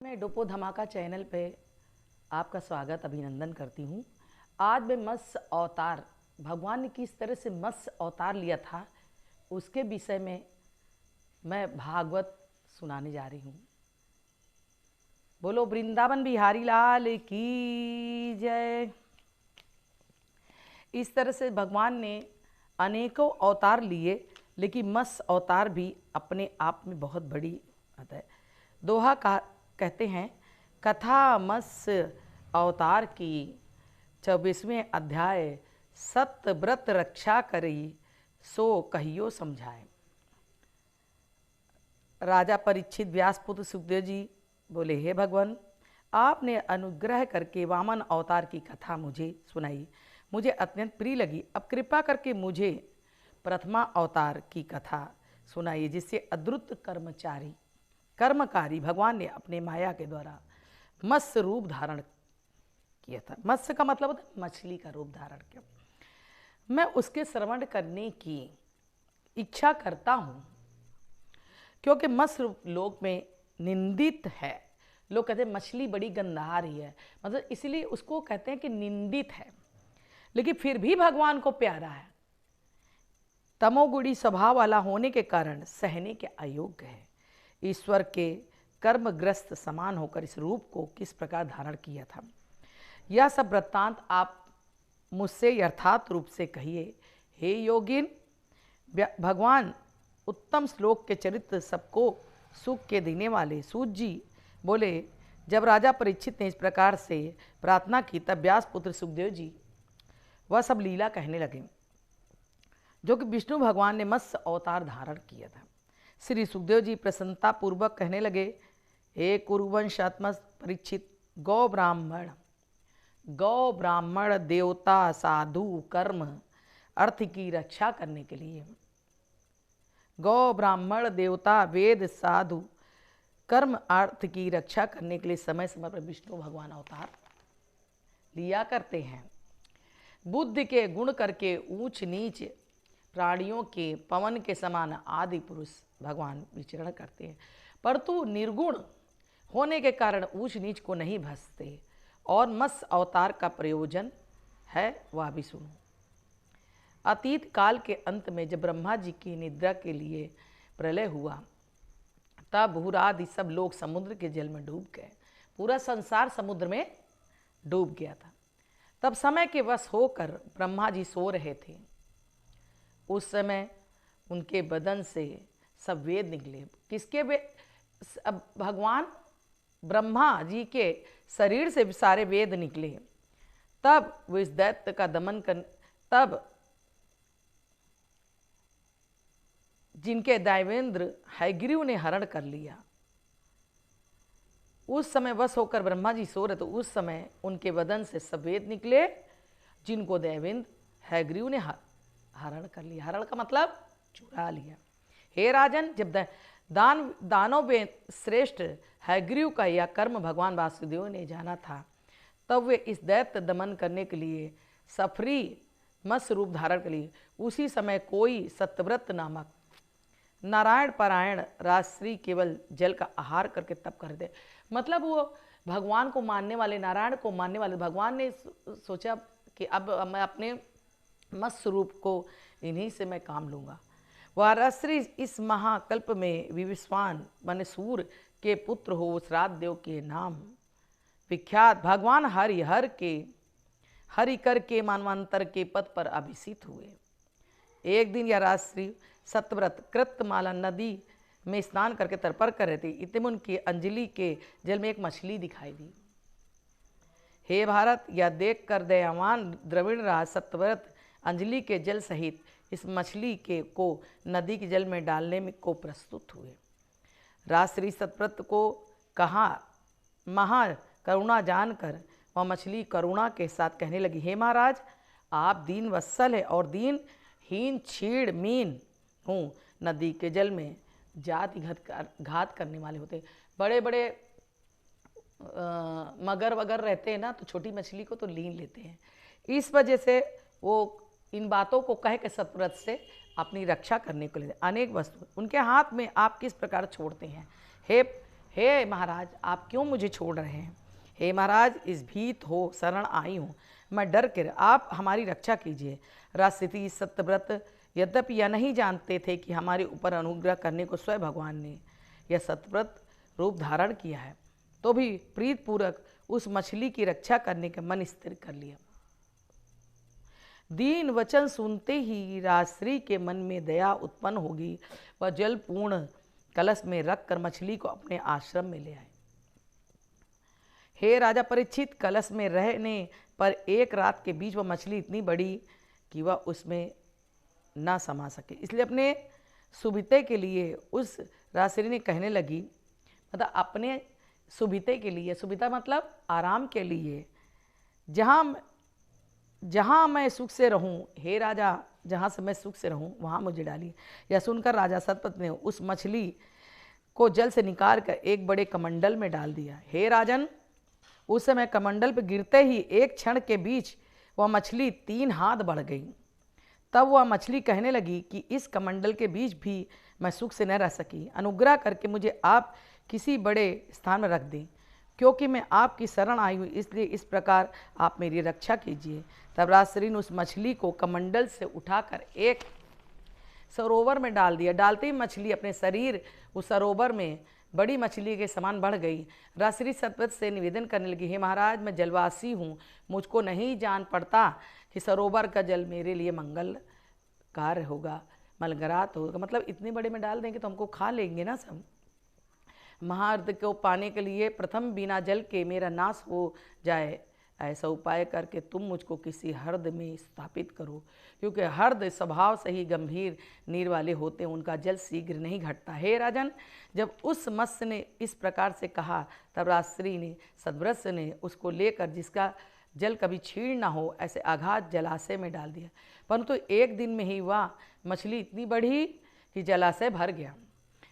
मैं डोपो धमाका चैनल पे आपका स्वागत अभिनंदन करती हूँ। आज मैं मत्स्य अवतार, भगवान ने किस तरह से मत्स्य अवतार लिया था उसके विषय में मैं भागवत सुनाने जा रही हूँ। बोलो वृंदावन बिहारी लाल की जय। इस तरह से भगवान ने अनेकों अवतार लिए, लेकिन मत्स्य अवतार भी अपने आप में बहुत बड़ी बात है। दोहा कहते हैं, कथा मत्स्य अवतार की 24वें अध्याय, सत्य व्रत रक्षा करी सो कहियो समझाए। राजा परीक्षित व्यासपुत्र सुखदेव जी बोले, हे भगवान, आपने अनुग्रह करके वामन अवतार की कथा मुझे सुनाई, मुझे अत्यंत प्रिय लगी। अब कृपा करके मुझे प्रथमा अवतार की कथा सुनाइए, जिससे अद्भुत कर्मकारी भगवान ने अपने माया के द्वारा मत्स्य रूप धारण किया था। मत्स्य का मतलब होता है मछली का रूप धारण किया। मैं उसके श्रवण करने की इच्छा करता हूँ, क्योंकि मत्स्य लोक में निंदित है। लोग कहते हैं मछली बड़ी गंधारी है, मतलब इसलिए उसको कहते हैं कि निंदित है, लेकिन फिर भी भगवान को प्यारा है। तमोगुणी स्वभाव वाला होने के कारण सहने के अयोग्य है। ईश्वर के कर्मग्रस्त समान होकर इस रूप को किस प्रकार धारण किया था, यह सब वृत्तांत आप मुझसे यथार्थ रूप से कहिए। हे योगिन, भगवान उत्तम श्लोक के चरित्र सबको सुख के देने वाले सूत जी बोले। जब राजा परीक्षित ने इस प्रकार से प्रार्थना की, तब व्यास पुत्र सुखदेव जी वह सब लीला कहने लगे जो कि विष्णु भगवान ने मत्स्य अवतार धारण किया था। श्री सुखदेव जी प्रसन्नता पूर्वक कहने लगे, हे कुरुवंशात्मक परीक्षित, गौ ब्राह्मण देवता साधु कर्म अर्थ की रक्षा करने के लिए, गौ ब्राह्मण देवता वेद साधु कर्म अर्थ की रक्षा करने के लिए समय समय पर विष्णु भगवान अवतार लिया करते हैं। बुद्धि के गुण करके ऊंच नीच प्राणियों के पवन के समान आदि पुरुष भगवान विचरण करते हैं, परंतु निर्गुण होने के कारण ऊंच नीच को नहीं भसते। और मत्स्य अवतार का प्रयोजन है वह भी सुनो। अतीत काल के अंत में जब ब्रह्मा जी की निद्रा के लिए प्रलय हुआ, तब भूरादि सब लोग समुद्र के जल में डूब गए। पूरा संसार समुद्र में डूब गया था। तब समय के वश होकर ब्रह्मा जी सो रहे थे। उस समय उनके बदन से सब वेद निकले। किसके वेद? अब भगवान ब्रह्मा जी के शरीर से सारे वेद निकले। तब वो इस दैत्य का दमन कर, तब जिनके दैवेंद्र हयग्रीव ने हरण कर लिया, उस समय वश होकर ब्रह्मा जी सो रहे, तो उस समय उनके बदन से सब वेद निकले, जिनको दैवेंद्र हयग्रीव ने हरण कर लिया। हरण का मतलब चुरा लिया। हे राजन, जब दानव में श्रेष्ठ हयग्रीव का यह कर्म भगवान वासुदेव ने जाना था, तब वे इस दैत्य दमन करने के लिए सफरी मत्स्य रूप धारण कर लिए। उसी समय कोई सत्यव्रत नामक नारायण पारायण राजश्री केवल जल का आहार करके तप कर दे। मतलब वो भगवान को मानने वाले, नारायण को मानने वाले, भगवान ने सोचा कि अब मैं अपने मत्स्य रूप को इन्हीं से मैं काम लूँगा। वह राजश्री इस महाकल्प में विविस्वान माने सूर के पुत्र हो, श्राद्ध देव के नाम विख्यात भगवान हरि कर के मानवांतर के पद पर अभिषिक्त हुए। एक दिन यह राजश्री सतव्रत कृतमाला नदी में स्नान करके तर्पण कर रहे थे। इतने में उनकी अंजलि के जल में एक मछली दिखाई दी। हे भारत, यह देख कर दयावान द्रविड़ राज सत्यव्रत अंजलि के जल सहित इस मछली के को नदी के जल में डालने में को प्रस्तुत हुए। राजश्री सतव्रत को कहा, महा करुणा जानकर वह मछली करुणा के साथ कहने लगी, हे महाराज, आप दीन वत्सल है और दीनहीन छीड़ मीन हूँ। नदी के जल में जाति घात करने वाले होते, बड़े बड़े मगर वगर रहते हैं ना, तो छोटी मछली को तो लीन लेते हैं। इस वजह से वो इन बातों को कह के सतव्रत से अपनी रक्षा करने के लिए अनेक वस्तु उनके हाथ में आप किस प्रकार छोड़ते हैं। हे महाराज, आप क्यों मुझे छोड़ रहे हैं? हे महाराज, इस भीत हो शरण आई हूँ, मैं डर कर, आप हमारी रक्षा कीजिए। राजस्थिति सत्यव्रत यद्यपि यह नहीं जानते थे कि हमारे ऊपर अनुग्रह करने को स्वयं भगवान ने यह सत्यव्रत रूप धारण किया है, तो भी प्रीतपूर्वक उस मछली की रक्षा करने का मन स्थिर कर लिया। दीन वचन सुनते ही राजश्री के मन में दया उत्पन्न होगी। वह जल पूर्ण कलश में रखकर मछली को अपने आश्रम में ले आए। हे राजा परीक्षित, कलश में रहने पर एक रात के बीच वह मछली इतनी बड़ी कि वह उसमें ना समा सके, इसलिए अपने सुविधे के लिए उस राजश्री ने कहने लगी, मतलब अपने सुविधे के लिए, सुविधा मतलब आराम के लिए, जहाँ मैं सुख से रहूं, हे राजा, जहाँ से मैं सुख से रहूं वहाँ मुझे डालिए। यह सुनकर राजा सतपथ ने उस मछली को जल से निकाल कर एक बड़े कमंडल में डाल दिया। हे राजन, उस समय कमंडल पर गिरते ही एक क्षण के बीच वह मछली 3 हाथ बढ़ गई। तब वह मछली कहने लगी कि इस कमंडल के बीच भी मैं सुख से न रह सकी, अनुग्रह करके मुझे आप किसी बड़े स्थान में रख दें, क्योंकि मैं आपकी शरण आई हूँ, इसलिए इस प्रकार आप मेरी रक्षा कीजिए। तब राजश्री ने उस मछली को कमंडल से उठाकर एक सरोवर में डाल दिया। डालते ही मछली अपने शरीर उस सरोवर में बड़ी मछली के समान बढ़ गई। राजश्री सतपथ से निवेदन करने लगी, हे महाराज, मैं जलवासी हूँ, मुझको नहीं जान पड़ता कि सरोवर का जल मेरे लिए मंगल कार्य होगा, मलगरात होगा, मतलब इतने बड़े में डाल देंगे तो हमको खा लेंगे ना सब। महार्थ को पाने के लिए प्रथम बिना जल के मेरा नाश हो जाए, ऐसा उपाय करके तुम मुझको किसी हृद में स्थापित करो, क्योंकि हृद स्वभाव से ही गंभीर नीर वाले होते हैं, उनका जल शीघ्र नहीं घटता। हे राजन, जब उस मत्स्य ने इस प्रकार से कहा, तब राजश्री ने सद्वृत्त ने उसको लेकर, जिसका जल कभी क्षीण ना हो, ऐसे अगाध जलाशय में डाल दिया। परंतु एक दिन में ही वह मछली इतनी बढ़ी कि जलाशय भर गया।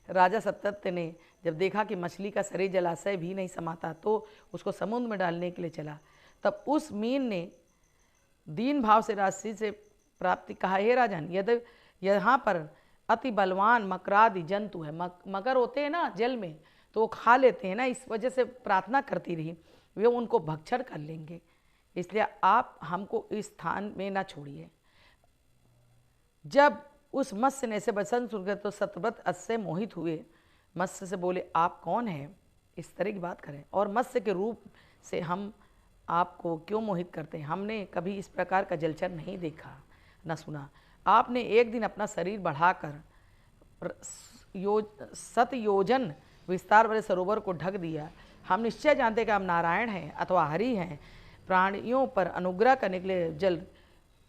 राजा सतपथ ने जब देखा कि मछली का शरीर जलाशय भी नहीं समाता, तो उसको समुद्र में डालने के लिए चला। तब उस मीन ने दीन भाव से राजश्री से प्राप्ति कहा, हे राजन, यदि यहाँ पर अति बलवान मकरादि जंतु है, मकर होते हैं ना जल में, तो वो खा लेते हैं ना, इस वजह से प्रार्थना करती रही, वे उनको भक्षण कर लेंगे, इसलिए आप हमको इस स्थान में ना छोड़िए। जब उस मत्स्य ने से वचन सुन गए तो सतव्रत अतिशय मोहित हुए। मत्स्य से बोले, आप कौन हैं, इस तरह की बात करें, और मत्स्य के रूप से हम आपको क्यों मोहित करते हैं? हमने कभी इस प्रकार का जलचर नहीं देखा न सुना। आपने एक दिन अपना शरीर बढ़ाकर 7 योजन विस्तार वाले सरोवर को ढक दिया। हम निश्चय जानते कि आप नारायण हैं अथवा हरि हैं, प्राणियों पर अनुग्रह करने के लिए जल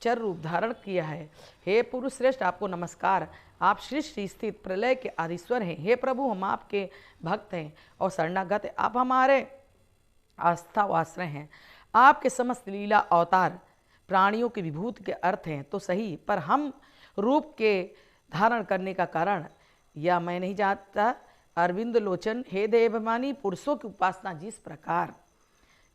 चर रूप धारण किया है। हे पुरुष श्रेष्ठ, आपको नमस्कार, आप सृष्टि स्थित प्रलय के आदिश्वर हैं। हे प्रभु, हम आपके भक्त हैं और शरणागत हैं, आप हमारे आस्था व आश्रय हैं। आपके समस्त लीला अवतार प्राणियों की विभूति के अर्थ हैं तो सही, पर हम रूप के धारण करने का कारण या मैं नहीं जानता। अरविंद लोचन, हे देवाभिमानी, पुरुषों की उपासना जिस प्रकार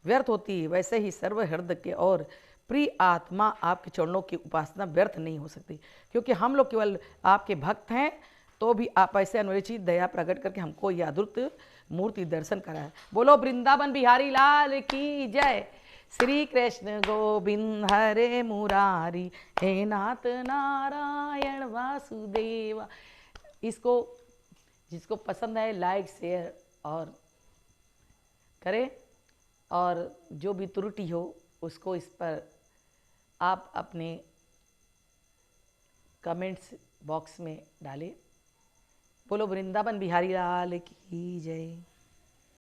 व्यर्थ होती है, वैसे ही सर्वहृदय के और प्रिय आत्मा आपके चरणों की उपासना व्यर्थ नहीं हो सकती, क्योंकि हम लोग केवल आपके भक्त हैं, तो भी आप ऐसे अनुचित दया प्रकट करके हमको यह अद्भुत मूर्ति दर्शन कराए। बोलो वृंदावन बिहारी लाल की जय। श्री कृष्ण गोविंद हरे मुरारी, हे नाथ नारायण वासुदेवा। इसको जिसको पसंद है लाइक शेयर और करें, और जो भी त्रुटि हो उसको इस पर आप अपने कमेंट्स बॉक्स में डालें। बोलो वृंदावन बिहारी लाल की जय।